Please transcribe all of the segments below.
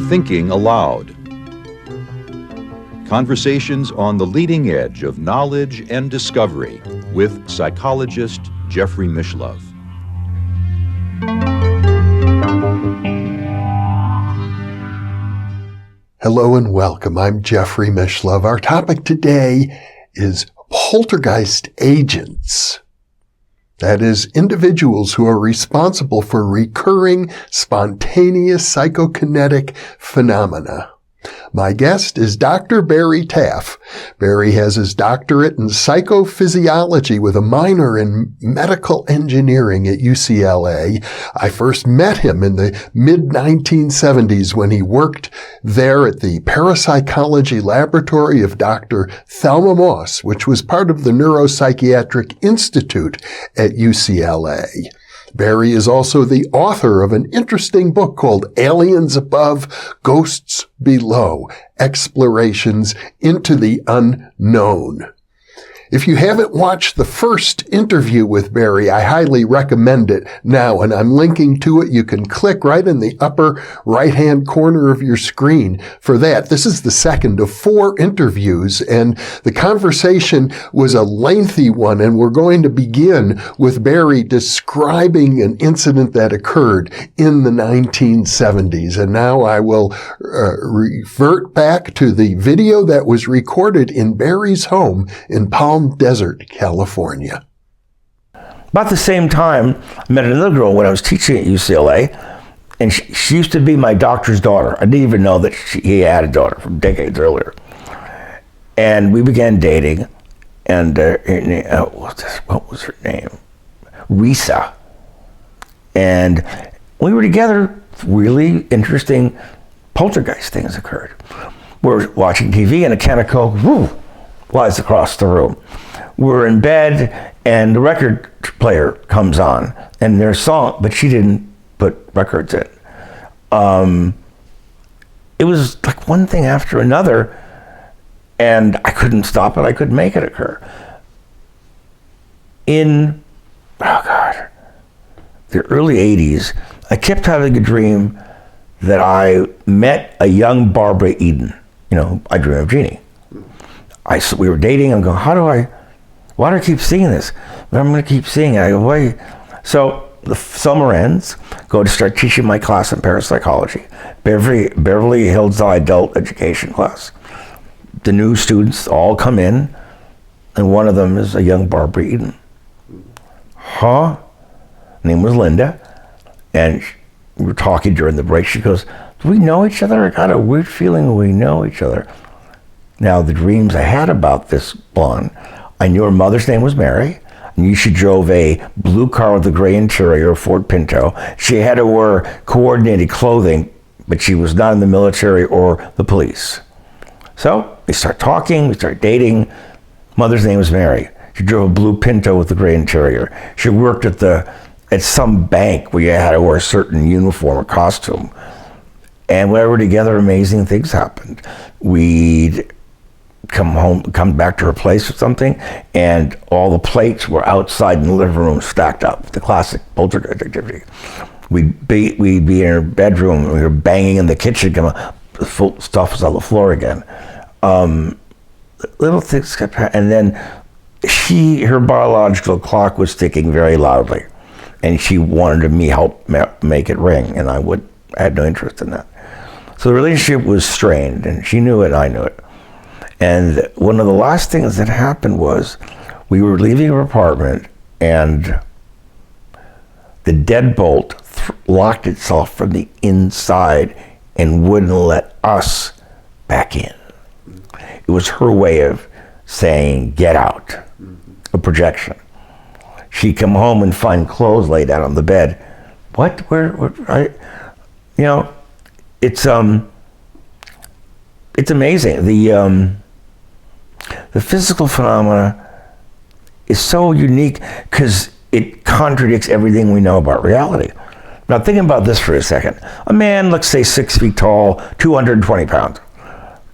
Thinking Aloud. Conversations on the leading edge of knowledge and discovery with psychologist Jeffrey Mishlove. Hello and welcome. I'm Jeffrey Mishlove. Our topic today is poltergeist agents. That is, individuals who are responsible for recurring, spontaneous psychokinetic phenomena. My guest is Dr. Barry Taff. Barry has his doctorate in psychophysiology with a minor in medical engineering at UCLA. I first met him in the mid-1970s when he worked there at the parapsychology laboratory of Dr. Thelma Moss, which was part of the Neuropsychiatric Institute at UCLA. Barry is also the author of an interesting book called Aliens Above, Ghosts Below, Explorations into the Unknown. If you haven't watched the first interview with Barry, I highly recommend it now, and I'm linking to it. You can click right in the upper right-hand corner of your screen for that. This is the second of 4 interviews, and the conversation was a lengthy one, and we're going to begin with Barry describing an incident that occurred in the 1970s. And now I will revert back to the video that was recorded in Barry's home in Palm Desert, California. About the same time, I met another girl when I was teaching at UCLA, and she used to be my doctor's daughter. I didn't even know that he had a daughter from decades earlier. And we began dating, and what was her name? Risa. And we were together. Really interesting poltergeist things occurred. We're watching TV, and a can of Coke, whoo, flies across the room. We're in bed, and the record player comes on, and there's song, but she didn't put records in. It was like one thing after another, and I couldn't stop it. I couldn't make it occur. In, the early 80s, I kept having a dream that I met a young Barbara Eden. You know, I Dream of Jeannie. We were dating. I'm going, why do I keep seeing this? But I'm going to keep seeing it. I go, wait. So the summer ends, go to start teaching my class in parapsychology, Beverly Hills Adult Education class. The new students all come in, and one of them is a young Barbara Eden. Her name was Linda, and we were talking during the break. She goes, do we know each other? I got a weird feeling we know each other. Now, the dreams I had about this blonde, I knew her mother's name was Mary, and she drove a blue car with a gray interior, a Ford Pinto. She had to wear coordinated clothing, but she was not in the military or the police. So we start talking, we start dating. Mother's name was Mary. She drove a blue Pinto with a gray interior. She worked at some bank where you had to wear a certain uniform or costume. And when we were together, amazing things happened. We'd come back to her place or something, and all the plates were outside in the living room stacked up. The classic poltergeist activity. We'd be in her bedroom, we were banging in the kitchen, the full stuff was on the floor again. Little things kept happening, and then her biological clock was ticking very loudly, and she wanted me help make it ring, and I had no interest in that. So the relationship was strained, and she knew it, and I knew it. And one of the last things that happened was we were leaving her apartment, and the deadbolt locked itself from the inside and wouldn't let us back in. It was her way of saying, get out, a projection. She'd come home and find clothes laid out on the bed. What? Where? It's amazing. The physical phenomena is so unique because it contradicts everything we know about reality. Now thinking about this for a second. A man, let's say 6 feet tall, 220 pounds.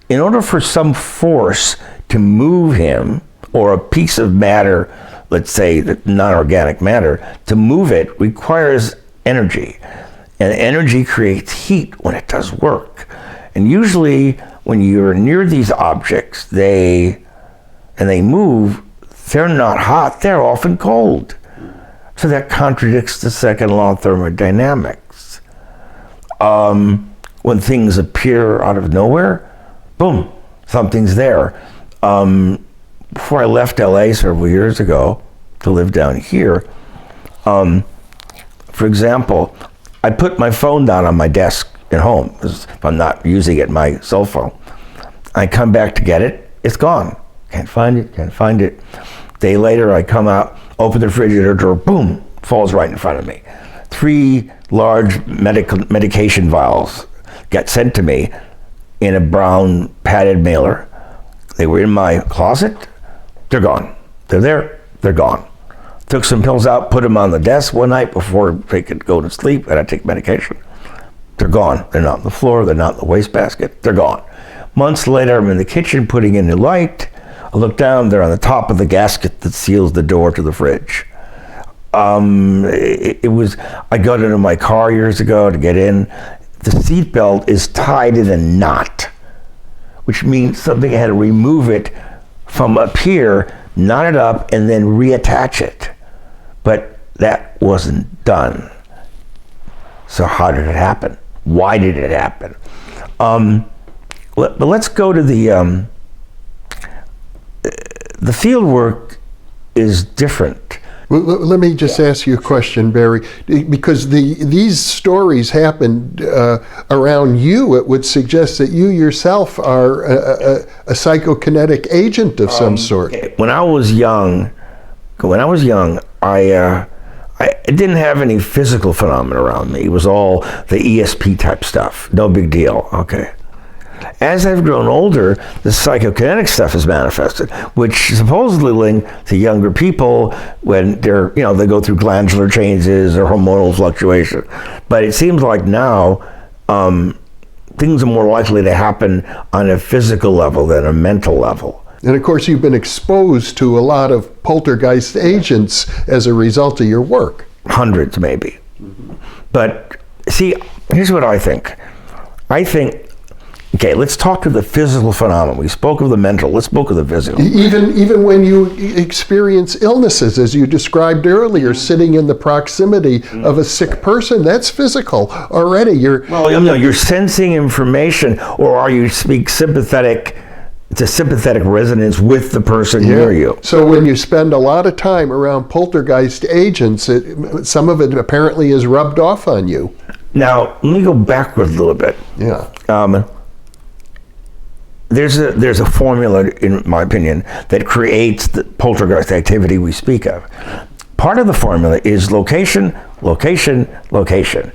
In order for some force to move him, or a piece of matter let's say, the non-organic matter, to move it requires energy. And energy creates heat when it does work. And usually when you're near these objects, they move, they're not hot, they're often cold. So that contradicts the second law of thermodynamics. When things appear out of nowhere, boom, something's there. Before I left LA several years ago to live down here, for example, I put my phone down on my desk at home, if I'm not using it, my cell phone. I come back to get it, it's gone. Can't find it. Day later, I come out, open the refrigerator door, boom, falls right in front of me. 3 large medication vials got sent to me in a brown padded mailer. They were in my closet, they're gone. They're there, they're gone. Took some pills out, put them on the desk one night before they could go to sleep, and I take medication. They're gone. They're not on the floor, they're not in the wastebasket, they're gone. Months later, I'm in the kitchen putting in the light. I look down, they're on the top of the gasket that seals the door to the fridge. I got into my car years ago to get in. The seatbelt is tied in a knot, which means something had to remove it from up here, knot it up, and then reattach it. But that wasn't done. So how did it happen? Why did it happen? But let's go to the field work is different. Well, let me just ask you a question, Barry, because these stories happened around you. It would suggest that you yourself are a psychokinetic agent of some sort. When I was young, I didn't have any physical phenomena around me. It was all the ESP type stuff. No big deal. Okay. As I've grown older, the psychokinetic stuff is manifested, which supposedly linked to younger people when they go through glandular changes or hormonal fluctuation. But it seems like now things are more likely to happen on a physical level than a mental level. And of course, you've been exposed to a lot of poltergeist agents as a result of your work. Hundreds, maybe. Mm-hmm. But see, here's what I think. Okay, let's talk to the physical phenomenon. We spoke of the mental, let's spoke of the physical. Even when you experience illnesses, as you described earlier, sitting in the proximity of a sick person, that's physical already. You're sensing information, or are you sympathetic? It's a sympathetic resonance with the person near you. So when you spend a lot of time around poltergeist agents, some of it apparently is rubbed off on you. Now, let me go backwards a little bit. Yeah. There's a formula, in my opinion, that creates the poltergeist activity we speak of. Part of the formula is location, location, location.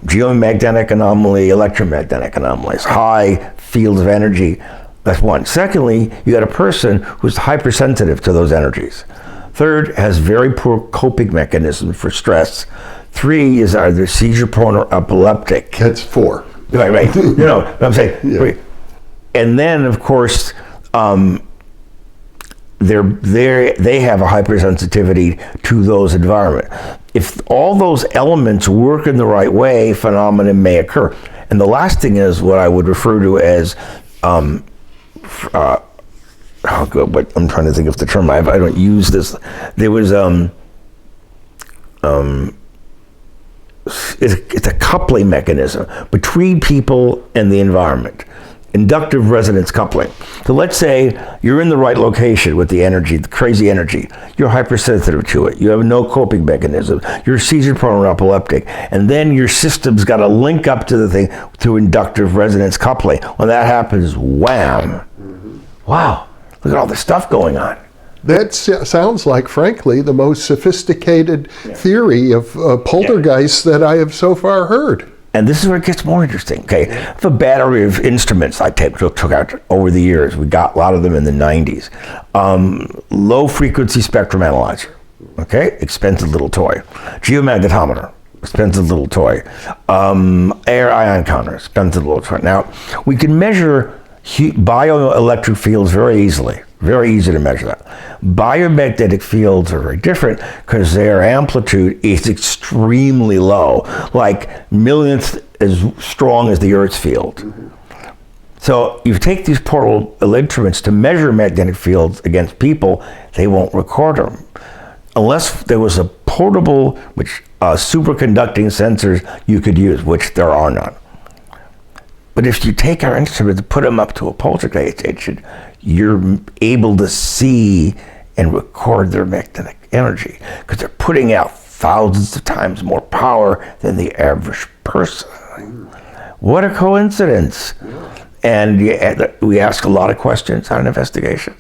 Geomagnetic anomaly, electromagnetic anomalies, high fields of energy. That's one. Secondly, you got a person who's hypersensitive to those energies. Third, has very poor coping mechanism for stress. 3 is either seizure prone or epileptic. That's 4. Right. You know what I'm saying? Yeah. And then, of course, they have a hypersensitivity to those environments. If all those elements work in the right way, phenomena may occur. And the last thing is what I would refer to as, but I'm trying to think of the term. I don't use this. There was it's a coupling mechanism between people and the environment. Inductive resonance coupling. So let's say you're in the right location with the energy, the crazy energy. You're hypersensitive to it. You have no coping mechanism. You're seizure prone or epileptic. And then your system's got to link up to the thing through inductive resonance coupling. When that happens, wham. Mm-hmm. Wow, look at all this stuff going on. That sounds like, frankly, the most sophisticated theory of poltergeists that I have so far heard. And this is where it gets more interesting. Okay, I have a battery of instruments I took out over the years. We got a lot of them in the 90s. Low frequency spectrum analyzer. Okay, expensive little toy. Geomagnetometer, expensive little toy. Air ion counter, expensive little toy. Now, we can measure bioelectric fields very easily. Very easy to measure that. Biomagnetic fields are very different because their amplitude is extremely low, like millionth as strong as the Earth's field. So you take these portable instruments to measure magnetic fields against people, they won't record them. Unless there was a portable, superconducting sensors you could use, which there are none. But if you take our instruments and put them up to a poltergeist agent, you're able to see and record their magnetic energy because they're putting out thousands of times more power than the average person. What a coincidence. And we ask a lot of questions on investigation.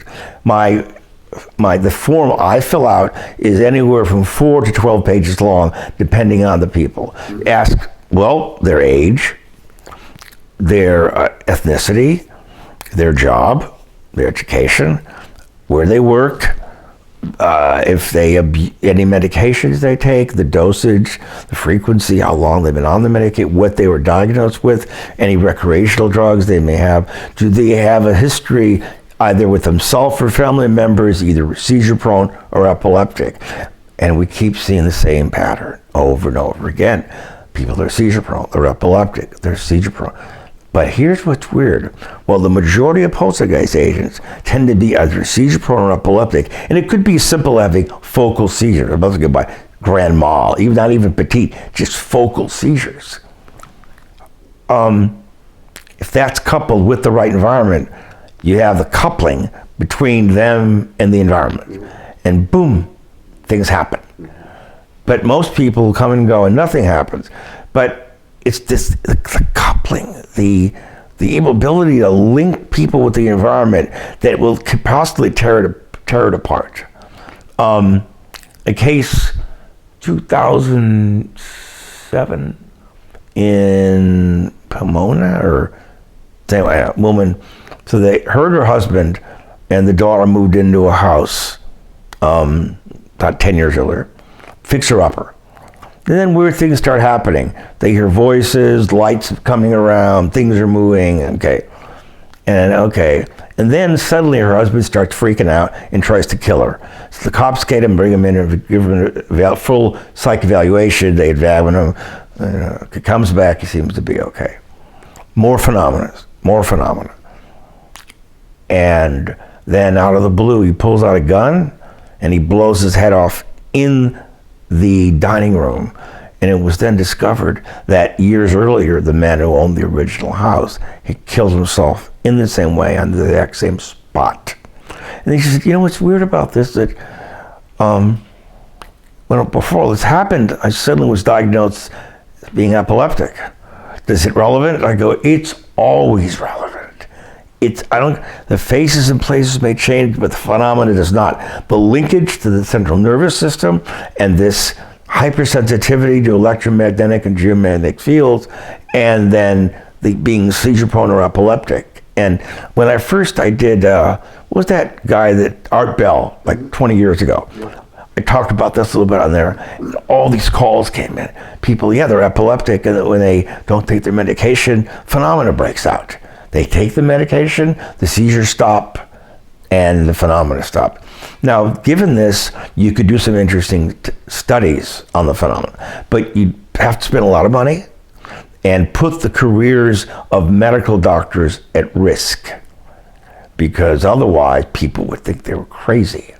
The form I fill out is anywhere from 4 to 12 pages long, depending on the people. Ask, their age, their ethnicity, their job, their education, where they worked, if they any medications they take, the dosage, the frequency, how long they've been on the medication, what they were diagnosed with, any recreational drugs they may have. Do they have a history either with themselves or family members, either seizure prone or epileptic? And we keep seeing the same pattern over and over again. People are seizure prone, they're epileptic, they're seizure prone. But here's what's weird. The majority of poltergeist agents tend to be either seizure prone or epileptic, and it could be simple having focal seizures. I'm about to go by grand mal, not even petite, just focal seizures. If that's coupled with the right environment, you have the coupling between them and the environment, and boom, things happen. But most people come and go and nothing happens. But it's this the coupling, the ability to link people with the environment that will possibly tear it apart. A case 2007 in Pomona, or anyway, a woman. So they heard her husband and the daughter moved into a house about 10 years earlier, fixer-upper. And then weird things start happening. They hear voices, lights coming around, things are moving, And then suddenly her husband starts freaking out and tries to kill her. So the cops get him, bring him in, and give him a full psych evaluation. They examine him. He comes back, he seems to be okay. More phenomena. And then out of the blue, he pulls out a gun and he blows his head off in the dining room. And it was then discovered that years earlier, the man who owned the original house, he killed himself in the same way on the exact same spot. And he said, what's weird about this, that before this happened, I suddenly was diagnosed as being epileptic. Is it relevant? I go, it's always relevant. The faces and places may change, but the phenomena does not. The linkage to the central nervous system and this hypersensitivity to electromagnetic and geomagnetic fields, and then the being seizure prone or epileptic. And when I did, what was that guy Art Bell, like 20 years ago? I talked about this a little bit on there. And all these calls came in. People, they're epileptic, and when they don't take their medication, phenomena breaks out. They take the medication, the seizures stop, and the phenomena stop. Now, given this, you could do some interesting studies on the phenomena, but you have to spend a lot of money and put the careers of medical doctors at risk, because otherwise people would think they were crazy.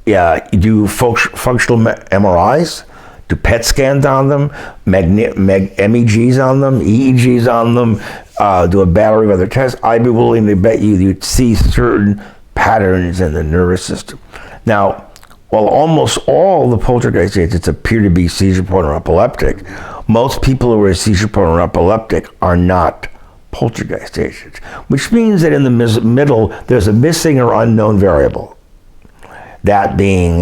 Yeah, you do functional MRIs, do PET scans on them, MEGs on them, EEGs on them, do a battery of other tests. I'd be willing to bet you'd see certain patterns in the nervous system. Now, while almost all the poltergeist agents appear to be seizure prone or epileptic, most people who are seizure prone or epileptic are not poltergeist agents, which means that in the middle, there's a missing or unknown variable. That being,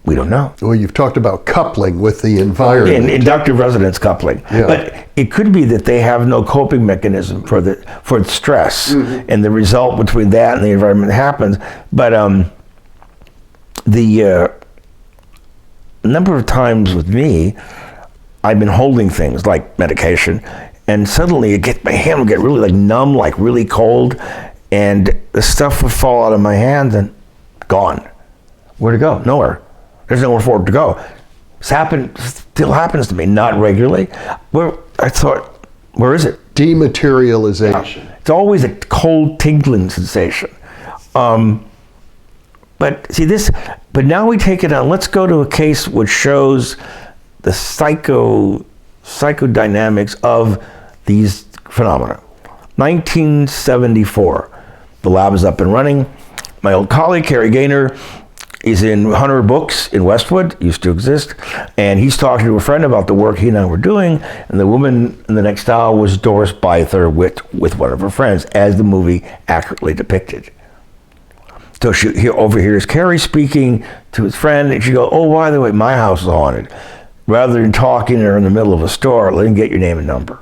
we don't know. Well, you've talked about coupling with the environment. Inductive resonance coupling. Yeah. But it could be that they have no coping mechanism for the stress, and the result between that and the environment happens. But the number of times with me, I've been holding things like medication, and suddenly my hand would get really like numb, like really cold, and the stuff would fall out of my hand and gone. Where'd it go? Nowhere. There's nowhere for it to go. Still happens to me, not regularly. I thought, where is it? Dematerialization. It's always a cold tingling sensation. But see this, but now we take it on, let's go to a case which shows the psychodynamics of these phenomena. 1974, the lab is up and running. My old colleague, Kerry Gaynor, is in Hunter Books in Westwood, used to exist, and he's talking to a friend about the work he and I were doing, and the woman in the next aisle was Doris Bither with one of her friends, as the movie accurately depicted. So she overhears Kerry speaking to his friend, and she goes, oh, by the way, my house is haunted. Rather than talking to her in the middle of a store, let him get your name and number.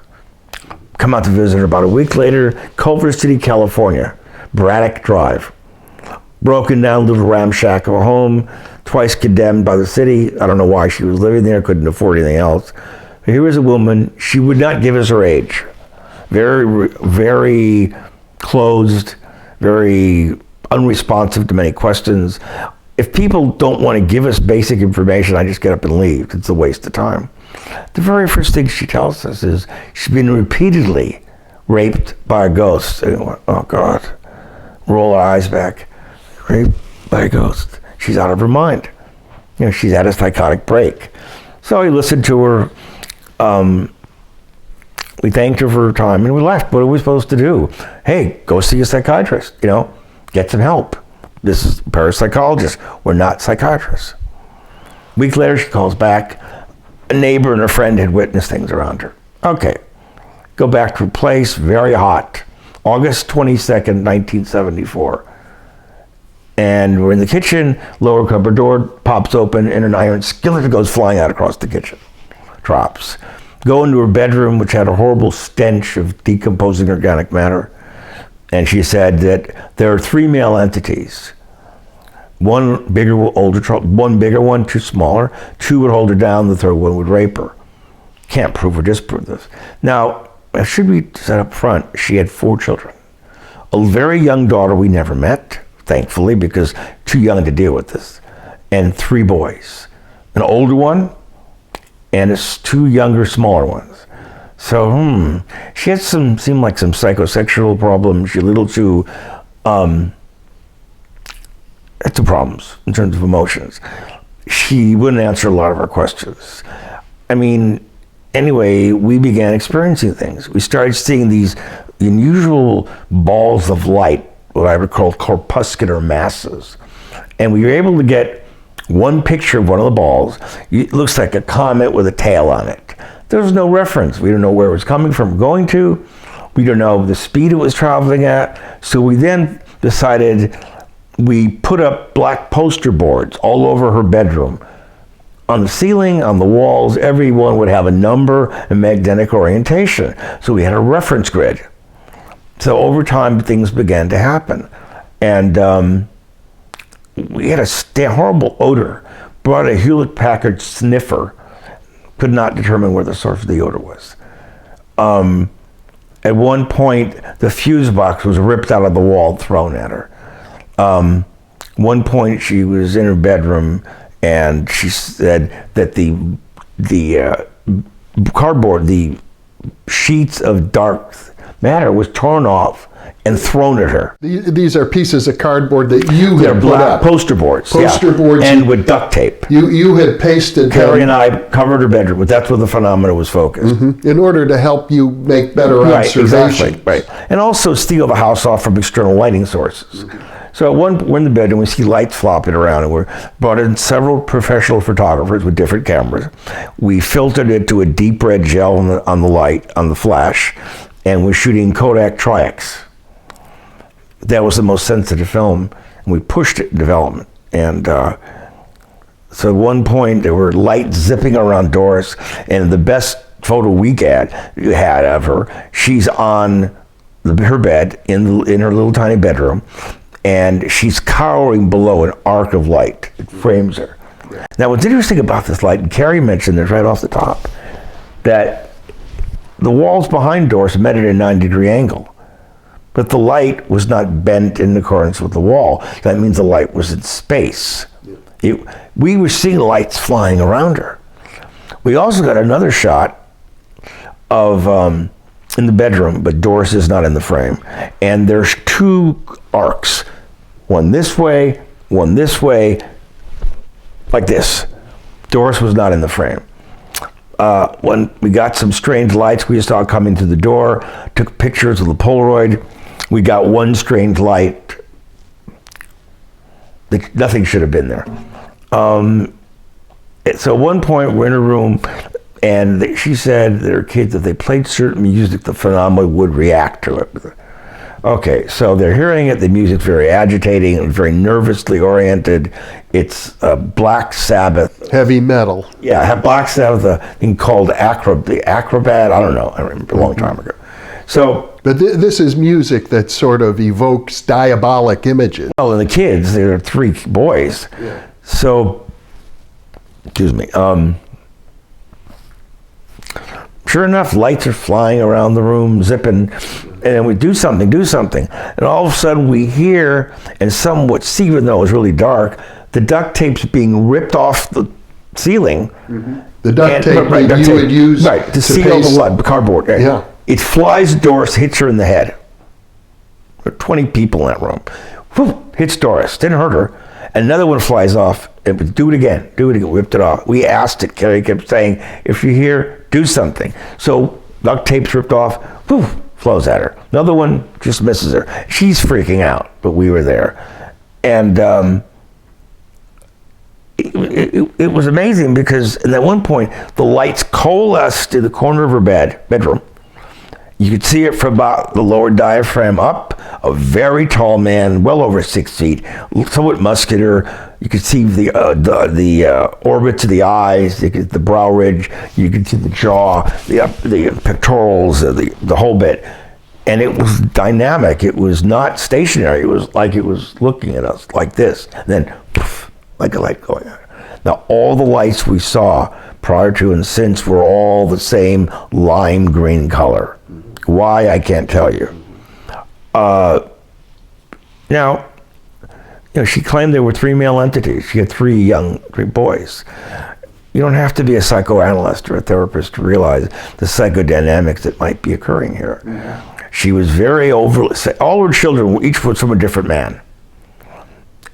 Come out to visit her about a week later, Culver City, California, Braddock Drive. Broken down little ramshack of a home, twice condemned by the city. I don't know why she was living there, couldn't afford anything else. But here was a woman, she would not give us her age. Very, very closed, very unresponsive to many questions. If people don't want to give us basic information, I just get up and leave. It's a waste of time. The very first thing she tells us is she's been repeatedly raped by a ghost. And we went, oh God, roll our eyes back. Raped by a ghost. She's out of her mind. She's at a psychotic break. So we listened to her. We thanked her for her time and we left. What are we supposed to do? Hey, go see a psychiatrist, get some help. This is parapsychologists. We're not psychiatrists. A week later, she calls back. A neighbor and a friend had witnessed things around her. Okay, go back to her place, very hot. August 22nd, 1974. And we're in the kitchen, lower cupboard door pops open, and an iron skillet goes flying out across the kitchen. Drops. Go into her bedroom, which had a horrible stench of decomposing organic matter. And she said that there are 3 male entities. One bigger, older, one bigger, one too smaller. 2 would hold her down, the 3rd one would rape her. Can't prove or disprove this. Now, it should be said up front, she had 4 children. A very young daughter we never met, thankfully, because too young to deal with this. And 3 boys. An older one, and 2 younger, smaller ones. So, she had seemed like some psychosexual problems. She a little too, had some problems in terms of emotions. She wouldn't answer a lot of our questions. Anyway, we began experiencing things. We started seeing these unusual balls of light, what I would call corpuscular masses. And we were able to get one picture of one of the balls. It looks like a comet with a tail on it. There was no reference. We don't know where it was coming from, going to. We don't know the speed it was traveling at. So we then decided we put up black poster boards all over her bedroom. On the ceiling, on the walls, everyone would have a number and magnetic orientation. So we had a reference grid. So over time, things began to happen. And we had a horrible odor. Brought a Hewlett-Packard sniffer. Could not determine where the source of the odor was. At one point, the fuse box was ripped out of the wall, thrown at her. One point, she was in her bedroom, and she said that the cardboard, the sheets of dark matter was torn off and thrown at her. These are pieces of cardboard that you had put up. Poster boards. Poster boards. And with duct tape. You had pasted Carrie and I covered her bedroom, but that's where the phenomena was focused. Mm-hmm. In order to help you make better observations. Exactly, right. And also steal the house off from external lighting sources. Mm-hmm. So we're in the bedroom, we see lights flopping around, and we brought in several professional photographers with different cameras. We filtered it to a deep red gel on the light, on the flash, and we're shooting Kodak Tri-X. That was the most sensitive film, and we pushed it in development. And so at one point, there were lights zipping around Doris, and the best photo we had of her, she's on her bed in her little tiny bedroom, and she's cowering below an arc of light. It frames her. Now, what's interesting about this light, and Carrie mentioned this right off the top, that the walls behind Doris met at a 90-degree angle, but the light was not bent in accordance with the wall. That means the light was in space. We were seeing lights flying around her. We also got another shot of in the bedroom, but Doris is not in the frame. And there's two arcs, one this way, like this. Doris was not in the frame. When we got some strange lights, we saw coming through the door, took pictures of the Polaroid. We got one strange light. Nothing should have been there. So at one point, we're in a room, and she said that her kids, if they played certain music, the phenomena would react to it. Okay, so they're hearing it. The music's very agitating and very nervously oriented. It's Black Sabbath. Heavy metal. Yeah, Black Sabbath, a thing called the Acrobat. I don't know. I remember a long time ago. So, but this is music that sort of evokes diabolic images. Oh, and the kids, there are three boys. Yeah. So, excuse me. Sure enough, lights are flying around the room, zipping, and then we do something. And all of a sudden we hear, and somewhat see, even though it was really dark, the duct tape's being ripped off the ceiling. Mm-hmm. The duct tape that you would use to seal the cardboard. Yeah. It flies Doris, hits her in the head. There were 20 people in that room. Whew, hits Doris, didn't hurt her. Another one flies off, and do it again, whipped it off. We asked it, Carrie kept saying, if you're here, do something. So duct tape's ripped off, whew, flows at her. Another one just misses her. She's freaking out, but we were there. And it was amazing because at one point, the lights coalesced in the corner of her bedroom. You could see it from about the lower diaphragm up, a very tall man, well over 6 feet, somewhat muscular. You could see the orbits of the eyes, the brow ridge. You could see the jaw, the pectorals, the whole bit. And it was dynamic. It was not stationary. It was like it was looking at us like this. And then, poof, like a light going on. Now, all the lights we saw prior to and since were all the same lime green color. Why, I can't tell you. Now, she claimed there were 3 male entities. She had 3 boys. You don't have to be a psychoanalyst or a therapist to realize the psychodynamics that might be occurring here. Yeah. She was very overly, all her children, each was from a different man.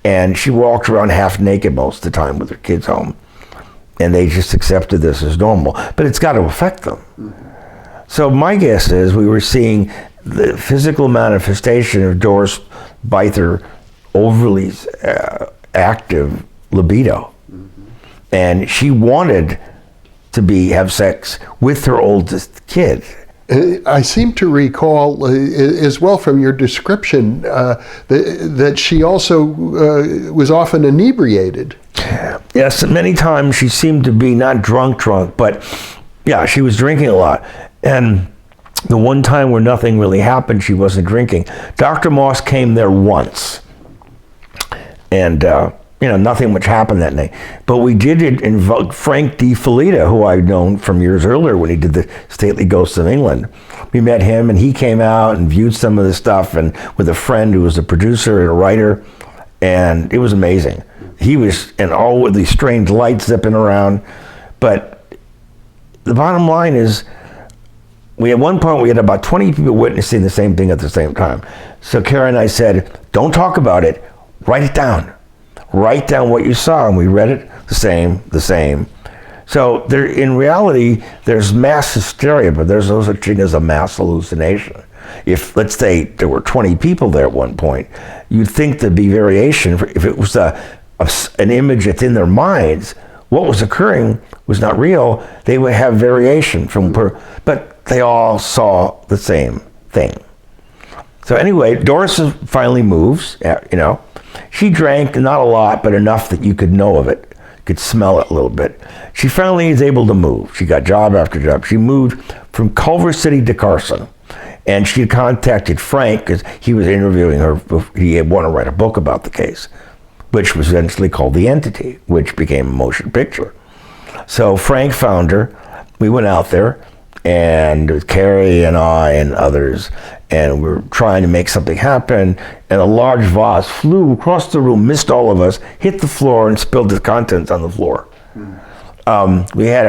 And she walked around half naked most of the time with her kids home. And they just accepted this as normal. But it's got to affect them. Mm-hmm. So my guess is we were seeing the physical manifestation of Doris Bither overly active libido. Mm-hmm. And she wanted to have sex with her oldest kid. I seem to recall as well from your description that she also was often inebriated. Yes, many times she seemed to be not drunk, but yeah, she was drinking a lot. And the one time where nothing really happened, she wasn't drinking. Dr. Moss came there once, and nothing much happened that night. But we did invoke Frank D. Felita, who I'd known from years earlier when he did the Stately Ghosts of England. We met him, and he came out and viewed some of the stuff, and with a friend who was a producer and a writer, and it was amazing. He was, and all with these strange lights zipping around. But the bottom line is, at one point we had about 20 people witnessing the same thing at the same time. So Kara and I said, don't talk about it, write it down. Write down what you saw, and we read it the same. So in reality, there's mass hysteria, but there's no such thing as a mass hallucination. If, let's say, there were 20 people there at one point, you'd think there'd be variation. If it was an image that's in their minds, what was occurring was not real. They would have variation but they all saw the same thing. So anyway, Doris finally moves, She drank, not a lot, but enough that you could know of it, could smell it a little bit. She finally is able to move. She got job after job. She moved from Culver City to Carson. And she had contacted Frank because he was interviewing her. He had wanted to write a book about the case, which was eventually called The Entity, which became a motion picture. So Frank found her. We went out there. and Carrie and I and others, and we're trying to make something happen, and a large vase flew across the room, missed all of us, hit the floor, and spilled the contents on the floor. We had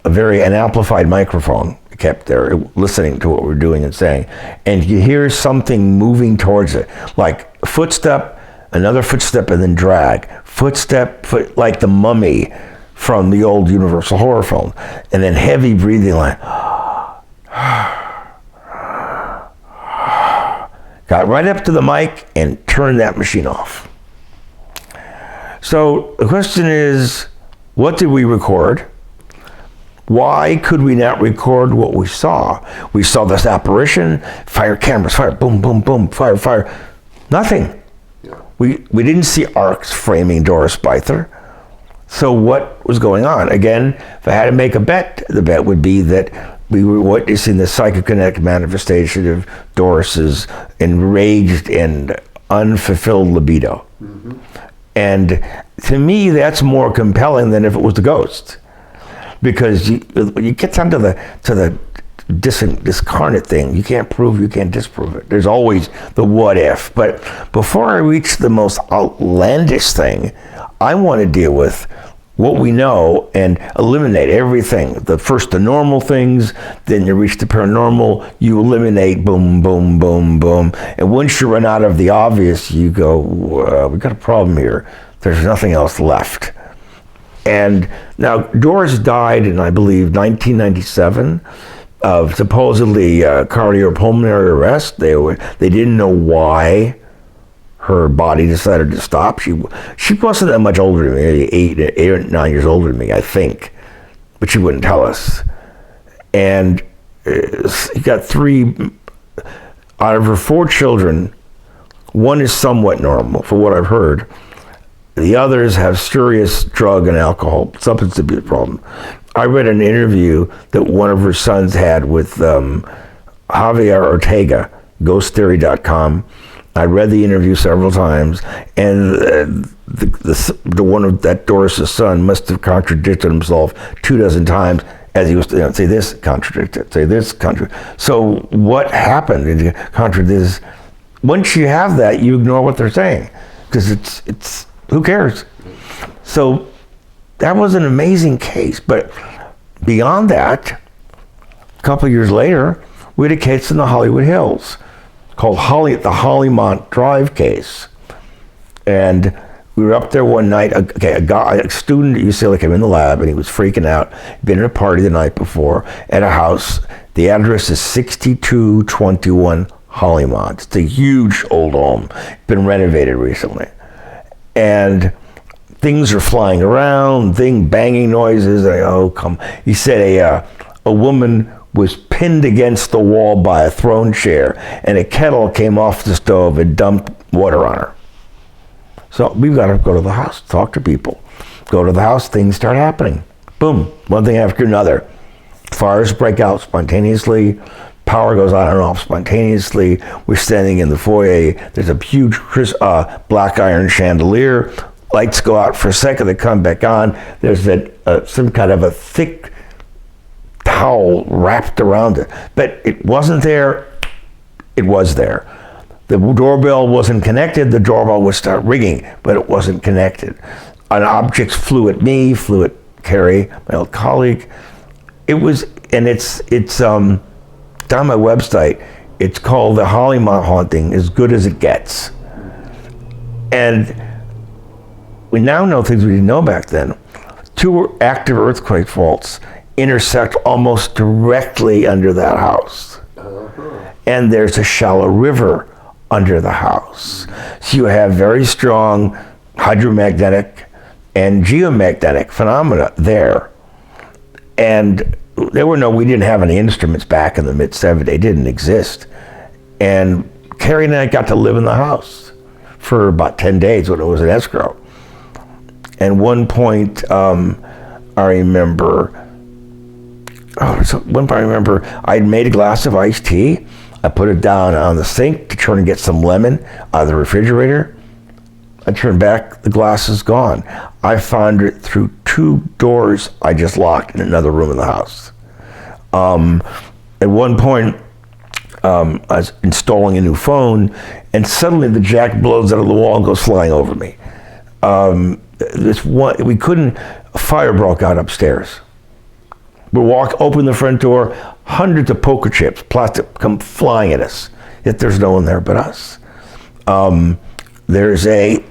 an amplified microphone kept there, listening to what we're doing and saying, and you hear something moving towards it, like a footstep, another footstep, and then drag, footstep, like the mummy from the old Universal horror film, and then heavy breathing, like got right up to the mic and turned that machine off. So the question is, what did we record? Why could we not record what we saw? We saw this apparition, fire cameras, fire, boom, boom, boom, fire, fire, nothing. Yeah. We didn't see arcs framing Doris Bither. So what was going on? Again, if I had to make a bet, the bet would be that we were witnessing the psychokinetic manifestation of Doris's enraged and unfulfilled libido. Mm-hmm. And to me, that's more compelling than if it was the ghost. Because when you get down to the discarnate thing, you can't prove, you can't disprove it. There's always the what if. But before I reach the most outlandish thing, I want to deal with what we know and eliminate everything. The normal things, then you reach the paranormal, you eliminate boom, boom, boom, boom. And once you run out of the obvious, you go, we got a problem here. There's nothing else left. And now Doris died in, I believe, 1997 of supposedly cardiopulmonary arrest. They didn't know why her body decided to stop. She wasn't that much older than me, 8 or 9 years older than me, I think, but she wouldn't tell us. And you got 3 out of her 4 children. 1 is somewhat normal, for what I've heard. The others have serious drug and alcohol, substance abuse problem. I read an interview that one of her sons had with Javier Ortega, ghosttheory.com. I read the interview several times, and the one of that Doris's son must have contradicted himself 24 times as he was, say this, contradict it, say this, contradict. So what happened? And contradict this. Once you have that, you ignore what they're saying, because it's who cares? So that was an amazing case. But beyond that, a couple of years later, we had a case in the Hollywood Hills called the Hollymont Drive case. And we were up there one night, a student at UCLA came in the lab and he was freaking out. He'd been at a party the night before at a house. The address is 6221 Hollymont. It's a huge old home, been renovated recently. And things are flying around, banging noises. He said a woman was pinned against the wall by a thrown chair, and a kettle came off the stove and dumped water on her. So we've got to go to the house, talk to people. Go to the house, things start happening. Boom, one thing after another. Fires break out spontaneously. Power goes on and off spontaneously. We're standing in the foyer. There's a huge black iron chandelier. Lights go out for a second, they come back on. There's some kind of a thick towel wrapped around it. But it wasn't there. It was there. The doorbell wasn't connected. The doorbell would start ringing, but it wasn't connected. An object flew at me, flew at Carrie, my old colleague. It's on my website. It's called The Hollymont Haunting, As Good as It Gets. And we now know things we didn't know back then. 2 active earthquake faults intersect almost directly under that house. And there's a shallow river under the house. So you have very strong hydromagnetic and geomagnetic phenomena there. And we didn't have any instruments back in the mid-70s. They didn't exist. And Carrie and I got to live in the house for about 10 days when it was an escrow. And one point, I remember I'd made a glass of iced tea. I put it down on the sink to try and get some lemon out of the refrigerator. I turned back, the glass is gone. I found it through 2 doors I just locked in another room in the house. At one point, I was installing a new phone, and suddenly the jack blows out of the wall and goes flying over me. A fire broke out upstairs. We open the front door, hundreds of poker chips, plastic, come flying at us. Yet there's no one there but us. There's the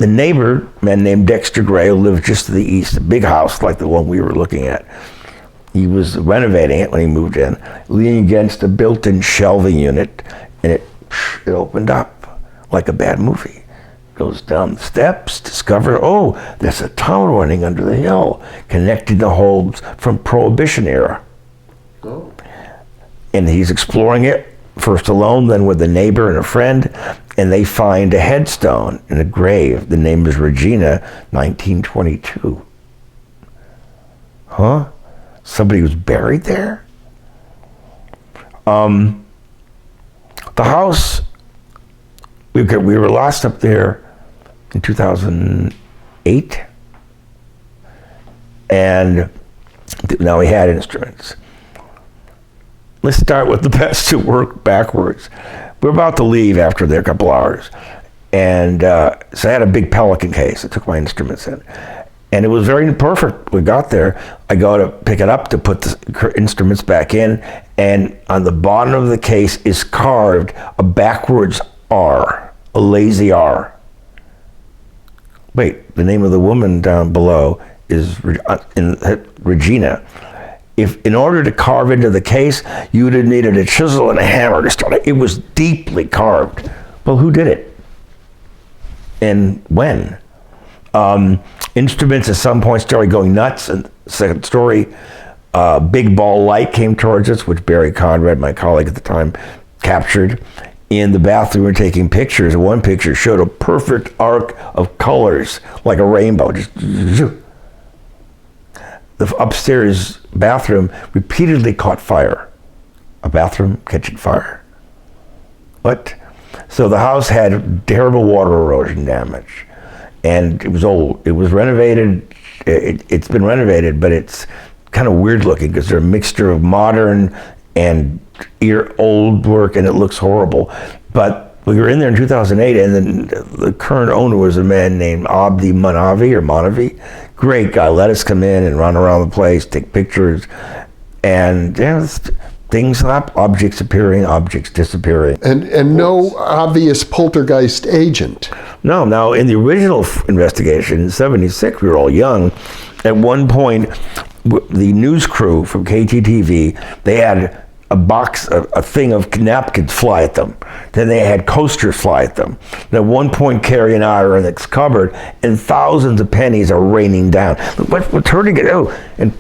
neighbor, man named Dexter Gray, who lived just to the east, a big house like the one we were looking at. He was renovating it when he moved in, leaning against a built-in shelving unit, and it opened up like a bad movie. Goes down the steps, discover, there's a tunnel running under the hill, connecting the homes from Prohibition era. Oh. And he's exploring it, first alone, then with a neighbor and a friend, and they find a headstone in a grave. The name is Regina, 1922. Huh? Somebody was buried there? The house, we were last up there in 2008, and now we had instruments. Let's start with the best to work backwards. We're about to leave after a couple hours, and so I had a big Pelican case. I took my instruments in, and it was very perfect. We got there. I go to pick it up to put the instruments back in, and on the bottom of the case is carved a backwards R, a lazy R. Wait, the name of the woman down below is Regina. If in order to carve into the case, you would have needed a chisel and a hammer to start it. It was deeply carved. Well, who did it? And when? Instruments at some point started going nuts, and second story, big ball light came towards us, which Barry Conrad, my colleague at the time, captured. In the bathroom, we were taking pictures. One picture showed a perfect arc of colors, like a rainbow. Just the upstairs bathroom repeatedly caught fire. A bathroom catching fire. What? So the house had terrible water erosion damage, and it was old. It was renovated. It's been renovated, but it's kind of weird looking because they're a mixture of modern and old work, and it looks horrible. But we were in there in 2008, and then the current owner was a man named Abdi Manavi. Great guy, let us come in and run around the place, take pictures, and things happen, objects appearing, objects disappearing. And no obvious poltergeist agent. No, now in the original investigation in '76, we were all young. At one point, the news crew from KTTV, they had a thing of napkins fly at them. Then they had coasters fly at them. And at one point, Carrie and I are in this cupboard, and thousands of pennies are raining down. We're turning it out, and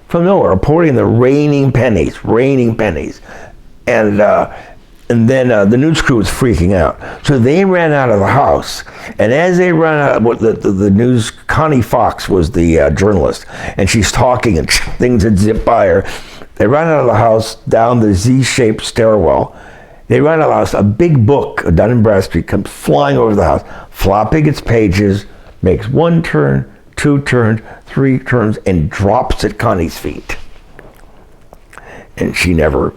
from nowhere, reporting the raining pennies. And then the news crew was freaking out. So they ran out of the house. And as they ran out, the news, Connie Fox was the journalist, and she's talking, and things had zipped by her. They ran out of the house down the Z-shaped stairwell. They ran out of the house. A big book, Dun and Bradstreet, comes flying over the house, flopping its pages, makes one turn, two turns, three turns, and drops at Connie's feet. And she never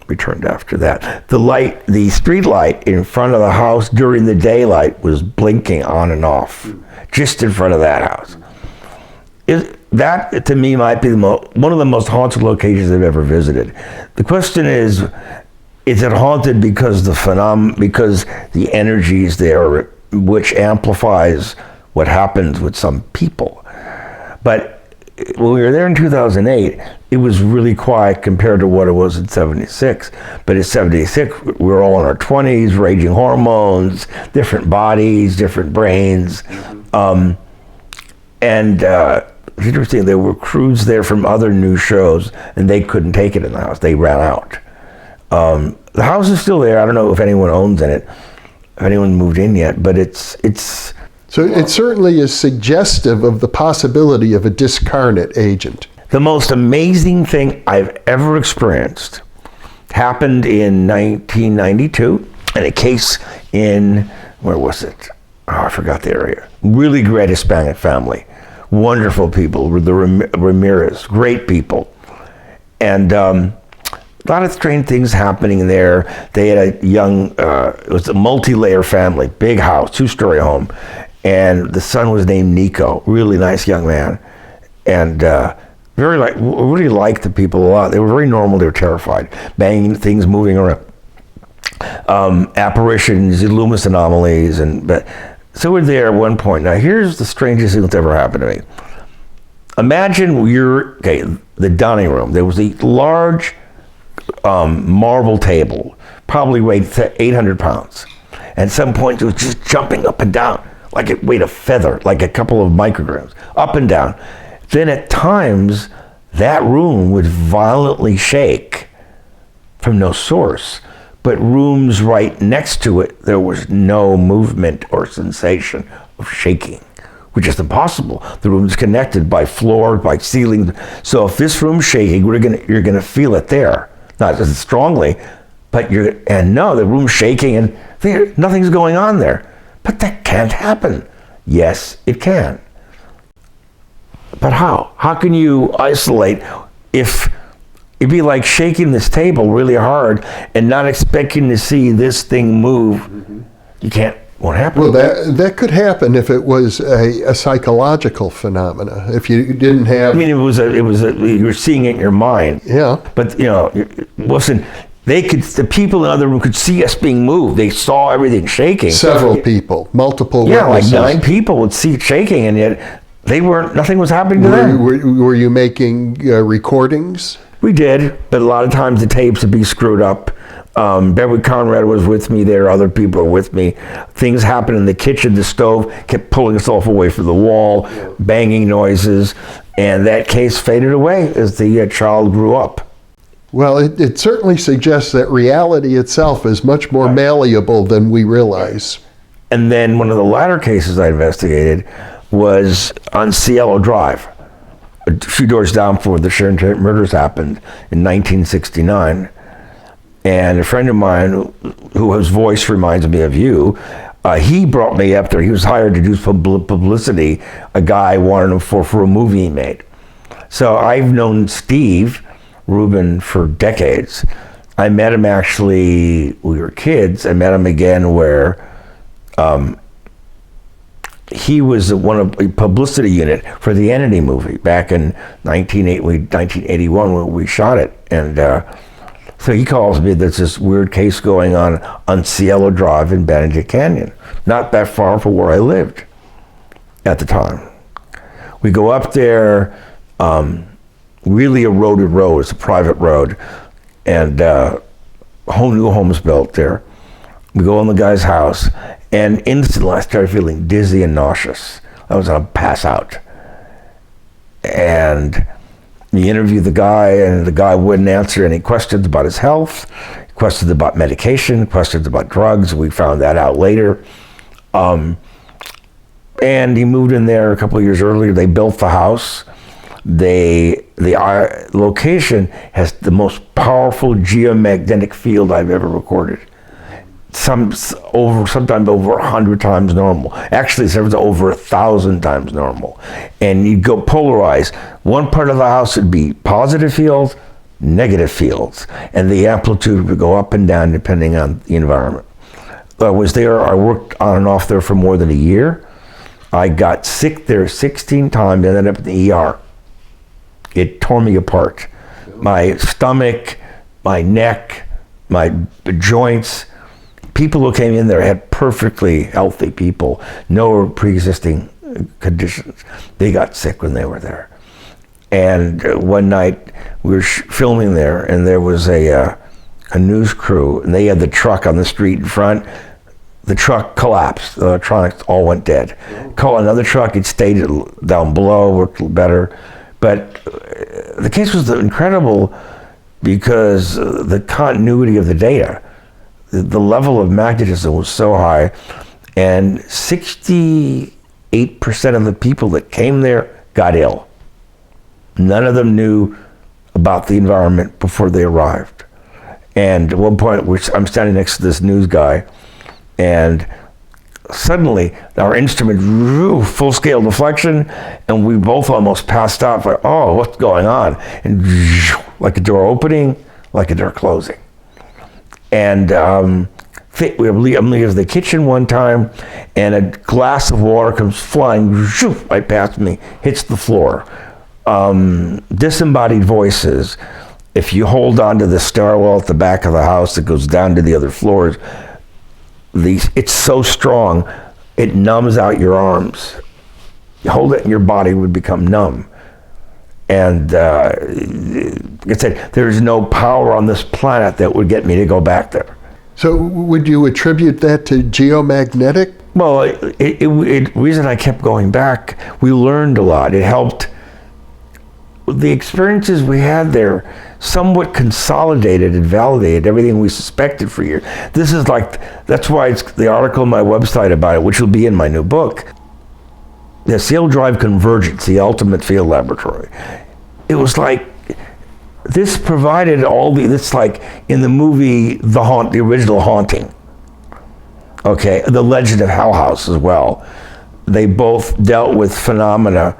returned after that. The street light in front of the house during the daylight was blinking on and off, just in front of that house. That, to me, might be one of the most haunted locations I've ever visited. The question is it haunted because because the energy is there, which amplifies what happens with some people? But when we were there in 2008, it was really quiet compared to what it was in '76. But in '76, we were all in our 20s, raging hormones, different bodies, different brains. It's interesting, there were crews there from other new shows, and they couldn't take it in the house. They ran out. The house is still there. I don't know if anyone owns in it, if anyone moved in yet, but it's So it certainly is suggestive of the possibility of a discarnate agent. The most amazing thing I've ever experienced happened in 1992 in a case in, where was it? Oh, I forgot the area. Really great Hispanic family. wonderful people, the Ramirez, great people. And a lot of strange things happening there. They had a young, it was a multi-layer family, big house, 2-story home. And the son was named Nico, really nice young man. And really liked the people a lot. They were very normal, they were terrified. Banging things, moving around. Apparitions, Loomis anomalies, so we're there at one point. Now here's the strangest thing that's ever happened to me. Imagine the dining room. There was a large marble table, probably weighed 800 pounds. At some point it was just jumping up and down, like it weighed a feather, like a couple of micrograms, up and down. Then at times, that room would violently shake from no source. But rooms right next to it, there was no movement or sensation of shaking, which is impossible. The room's connected by floor, by ceiling. So if this room's shaking, you're gonna feel it there. Not as strongly, but the room's shaking and nothing's going on there. But that can't happen. Yes, it can. But how? How can you isolate if it'd be like shaking this table really hard and not expecting to see this thing move? Mm-hmm. Won't happen. Well, that could happen if it was a psychological phenomena. If you didn't have, it was you were seeing it in your mind. Yeah. But listen, the people in the other room could see us being moved. They saw everything shaking. Several people, multiple witnesses. Yeah, like 9 people would see it shaking, and yet nothing was happening to them. Were you making recordings? We did, but a lot of times the tapes would be screwed up. Beverly Conrad was with me there, other people were with me. Things happened in the kitchen, the stove kept pulling itself away from the wall, banging noises, and that case faded away as the child grew up. Well, it certainly suggests that reality itself is much more malleable than we realize. And then one of the latter cases I investigated was on Cielo Drive, a few doors down from where the Sharon Tate murders happened in 1969. And a friend of mine, whose voice reminds me of you, he brought me up there. He was hired to do publicity. A guy wanted him for a movie he made. So I've known Steve Rubin for decades. I met him actually, we were kids. I met him again where he was one of a publicity unit for the Entity movie back in 1981 when we shot it. And so he calls me, there's this weird case going on Cielo Drive in Benedict Canyon, not that far from where I lived at the time. We go up there, really eroded road, it's a private road, and whole new homes built there. We go in the guy's house, and instantly I started feeling dizzy and nauseous. I was gonna pass out. And we interviewed the guy, and the guy wouldn't answer any questions about his health, questions about medication, questions about drugs. We found that out later. And he moved in there a couple of years earlier. They built the house. The location has the most powerful geomagnetic field I've ever recorded. Sometimes over 100 times normal. Actually, it's over 1,000 times normal. And you'd go polarize. One part of the house would be positive fields, negative fields, and the amplitude would go up and down depending on the environment. I was there, I worked on and off there for more than a year. I got sick there 16 times, ended up in the ER. It tore me apart. My stomach, my neck, my joints. People who came in there had perfectly healthy people, no pre-existing conditions. They got sick when they were there. And one night we were filming there, and there was a news crew, and they had the truck on the street in front. The truck collapsed. The electronics all went dead. Call another truck, it stayed down below, worked better. But the case was incredible because the continuity of the data, the level of magnetism was so high, and 68% of the people that came there got ill. None of them knew about the environment before they arrived. And at one point, I'm standing next to this news guy, and suddenly our instrument full scale deflection, and we both almost passed out. Like, oh, what's going on? And like a door opening, like a door closing. And I'm leaving the kitchen one time, and a glass of water comes flying right past me, hits the floor. Disembodied voices. If you hold on to the stairwell at the back of the house that goes down to the other floors, it's so strong, it numbs out your arms. You hold it and your body would become numb. And like I said, there's no power on this planet that would get me to go back there. So would you attribute that to geomagnetic? Well, the reason I kept going back, we learned a lot. It helped. The experiences we had there somewhat consolidated and validated everything we suspected for years. That's why it's the article on my website about it, which will be in my new book. The Cielo Drive Convergence, the ultimate field laboratory. It was like, this provided it's like in the movie, the original Haunting. Okay, The Legend of Hell House as well. They both dealt with phenomena,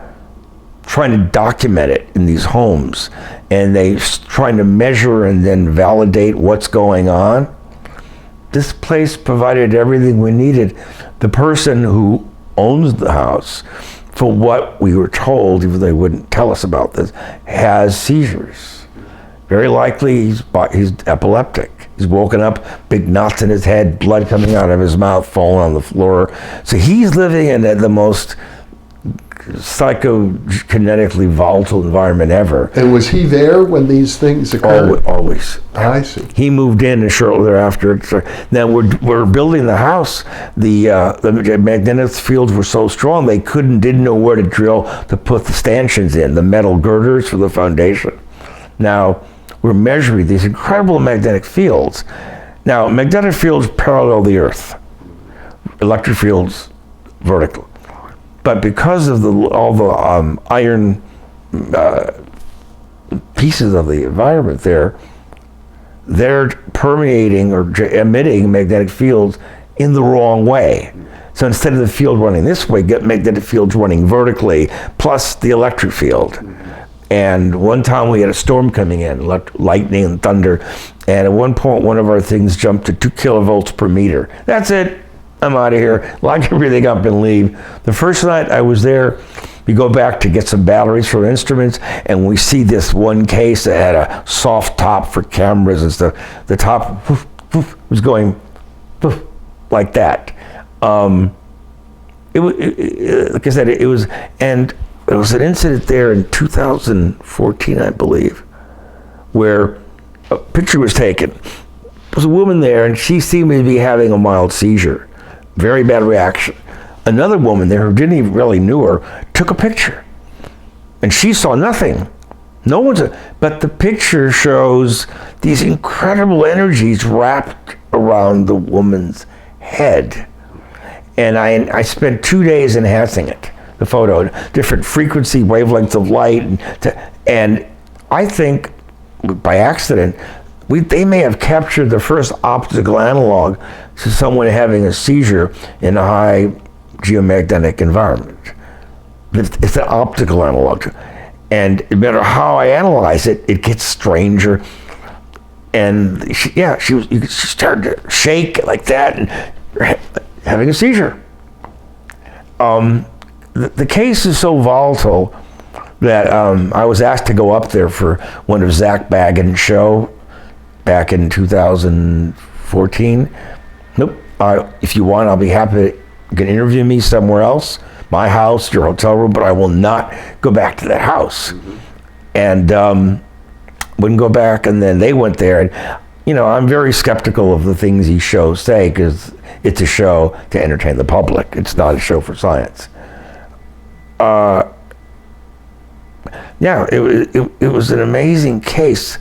trying to document it in these homes, and they trying to measure and then validate what's going on. This place provided everything we needed. The person who owns the house, for what we were told, even though they wouldn't tell us about this, has seizures. Very likely he's epileptic. He's woken up, big knots in his head, blood coming out of his mouth, falling on the floor. So he's living in the most psychokinetically volatile environment ever. And was he there when these things occurred? Always. I see. He moved in, and shortly thereafter. Now we're building the house. The magnetic fields were so strong they didn't know where to drill to put the stanchions in, the metal girders for the foundation. Now we're measuring these incredible magnetic fields. Now magnetic fields parallel the Earth, electric fields vertical. But because of all the iron pieces of the environment there, they're permeating or emitting magnetic fields in the wrong way. So instead of the field running this way, get magnetic fields running vertically, plus the electric field. And one time we had a storm coming in, lightning and thunder, and at one point one of our things jumped to 2 kilovolts per meter. That's it. I'm out of here, lock everything up and leave. The first night I was there, we go back to get some batteries for instruments, and we see this one case that had a soft top for cameras and stuff. The top was going like that. Like I said, it was an incident there in 2014, I believe, where a picture was taken. There was a woman there, and she seemed to be having a mild seizure. Very bad reaction. Another woman there who didn't even really knew her took a picture, and she saw nothing. But the picture shows these incredible energies wrapped around the woman's head. And I spent 2 days enhancing it, the photo, different frequency, wavelengths of light, and I think by accident, they may have captured the first optical analog to someone having a seizure in a high geomagnetic environment. It's an optical analog. And no matter how I analyze it, it gets stranger. And she started to shake like that and having a seizure. The case is so volatile that I was asked to go up there for one of Zach Baggin's show back in 2014. Nope. If you want, I'll be happy to, you can interview me somewhere else, my house, your hotel room, but I will not go back to that house. Mm-hmm. And wouldn't go back, and then they went there. And, I'm very skeptical of the things these shows say, because it's a show to entertain the public. It's not a show for science. It was an amazing case.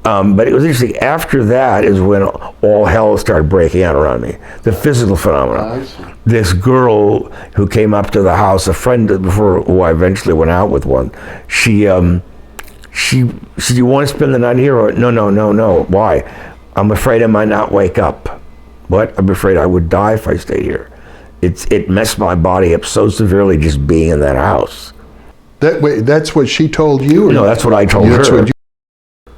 But it was interesting. After that is when all hell started breaking out around me. The physical phenomena. This girl who came up to the house, a friend who I eventually went out with one, she said, "You want to spend the night here?" Or, No. Why? I'm afraid I might not wake up. What? I'm afraid I would die if I stayed here. it messed my body up so severely just being in that house. That's what she told you? No, that's what I told her.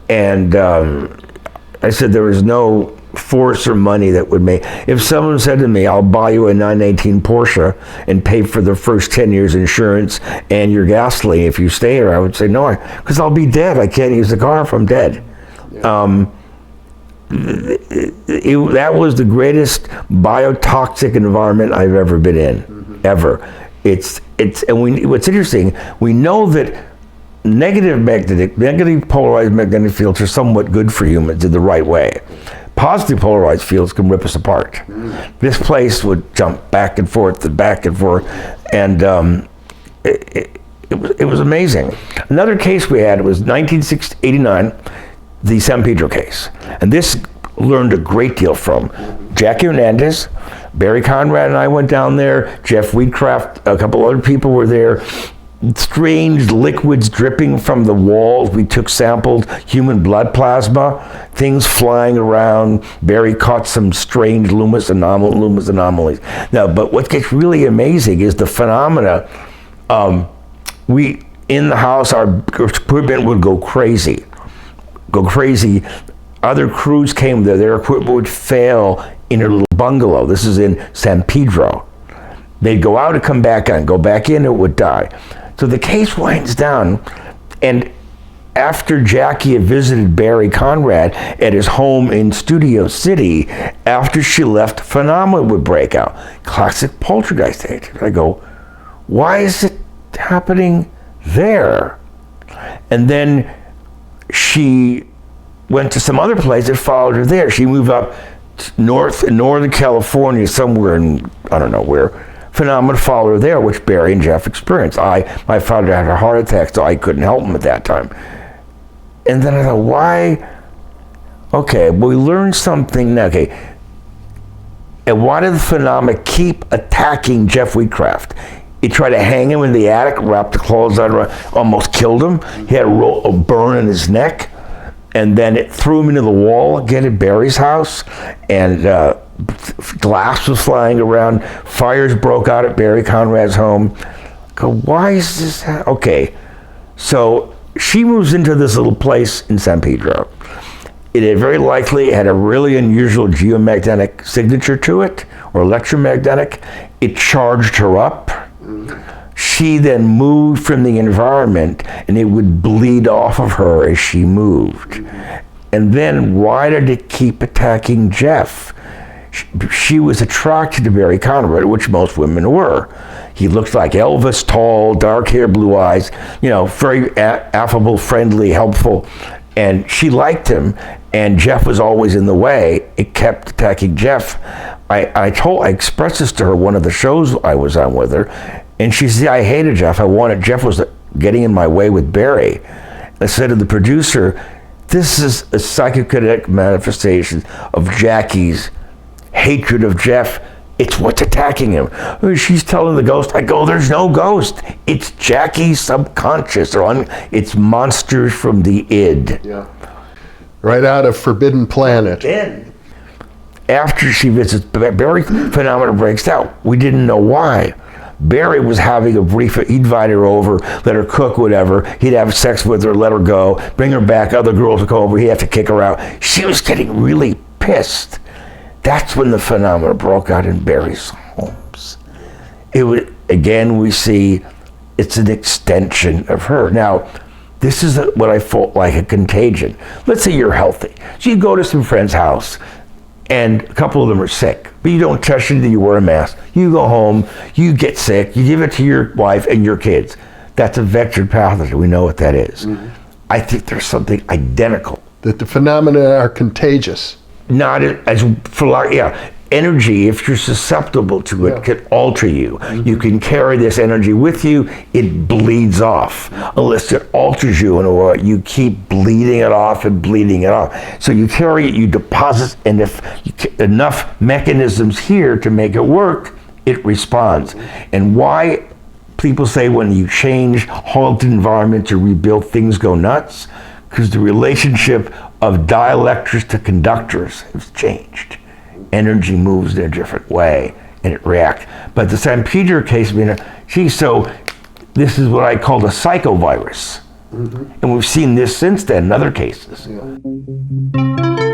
And I said there was no force or money that would make. If someone said to me, I'll buy you a 918 Porsche and pay for the first 10 years insurance and your gasoline if you stay here, I would say no, because I'll be dead. I can't use the car if I'm dead. Yeah. That was the greatest biotoxic environment I've ever been in, ever. What's interesting, we know that negative polarized magnetic fields are somewhat good for humans in the right way. Positive polarized fields can rip us apart. This place would jump back and forth, and it was amazing. Another case we had was 1989, the San Pedro case, and this learned a great deal from Jackie Hernandez. Barry Conrad and I went down there. Jeff Wheatcraft, a couple other people were there. Strange liquids dripping from the walls. We took sampled human blood plasma, things flying around. Barry caught some strange Loomis anomalies. Now, but what gets really amazing is the phenomena. We, in the house, our equipment would go crazy. Other crews came there. Their equipment would fail in a little bungalow. This is in San Pedro. They'd go out and come back on. Go back in, it would die. So the case winds down, and after Jackie had visited Barry Conrad at his home in Studio City, after she left, phenomena would break out. Classic poltergeist agent. I go, why is it happening there? And then she went to some other place that followed her there. She moved up north in Northern California, somewhere in, I don't know where. Phenomena followed her there, which Barry and Jeff experienced. My father had a heart attack, so I couldn't help him at that time. And then I thought, why? Okay, well, we learned something now. Okay, and why did the phenomena keep attacking Jeff Wheatcraft? He tried to hang him in the attic, wrapped the clothes on, almost killed him. He had a burn in his neck. And then it threw him into the wall again at Barry's house, and glass was flying around. Fires broke out at Barry Conrad's home. Go, why is this? Okay, so she moves into this little place in San Pedro. It had very likely had a really unusual geomagnetic signature to it, or electromagnetic. It charged her up. She then moved from the environment, and it would bleed off of her as she moved. And then why did it keep attacking Jeff? She was attracted to Barry Conrad, which most women were. He looked like Elvis, tall, dark hair, blue eyes, very affable, friendly, helpful. And she liked him, and Jeff was always in the way. It kept attacking Jeff. I expressed this to her one of the shows I was on with her, and she said, I hated Jeff. Jeff was getting in my way with Barry. I said to the producer, this is a psychokinetic manifestation of Jackie's hatred of Jeff. It's what's attacking him. She's telling the ghost. I go, there's no ghost. It's Jackie's subconscious, it's monsters from the id. Yeah. Right out of Forbidden Planet. Then, after she visits, Barry phenomena breaks out. We didn't know why. Barry was having a brief, he'd invite her over, let her cook, whatever. He'd have sex with her, let her go, bring her back, other girls would come over, he'd have to kick her out. She was getting really pissed. That's when the phenomena broke out in Barry's homes. Again, we see it's an extension of her. Now, this is what I felt like a contagion. Let's say you're healthy. So you go to some friend's house, and a couple of them are sick, but you don't touch anything, you wear a mask. You go home, you get sick, you give it to your wife and your kids. That's a vectored pathogen. We know what that is. Mm-hmm. I think there's something identical. That the phenomena are contagious. Not as, energy, if you're susceptible to it, can alter you. Mm-hmm. You can carry this energy with you, it bleeds off. Unless it alters you in a way, you keep bleeding it off and bleeding it off. So you carry it, you deposit, and if enough mechanisms here to make it work, it responds. And why people say when you change halted environment to rebuild, things go nuts? Because the relationship of dielectrics to conductors has changed. Energy moves in a different way. and it react. But the San Pedro case, so this is what I call a psychovirus. And we've seen this since then in other cases. Yeah.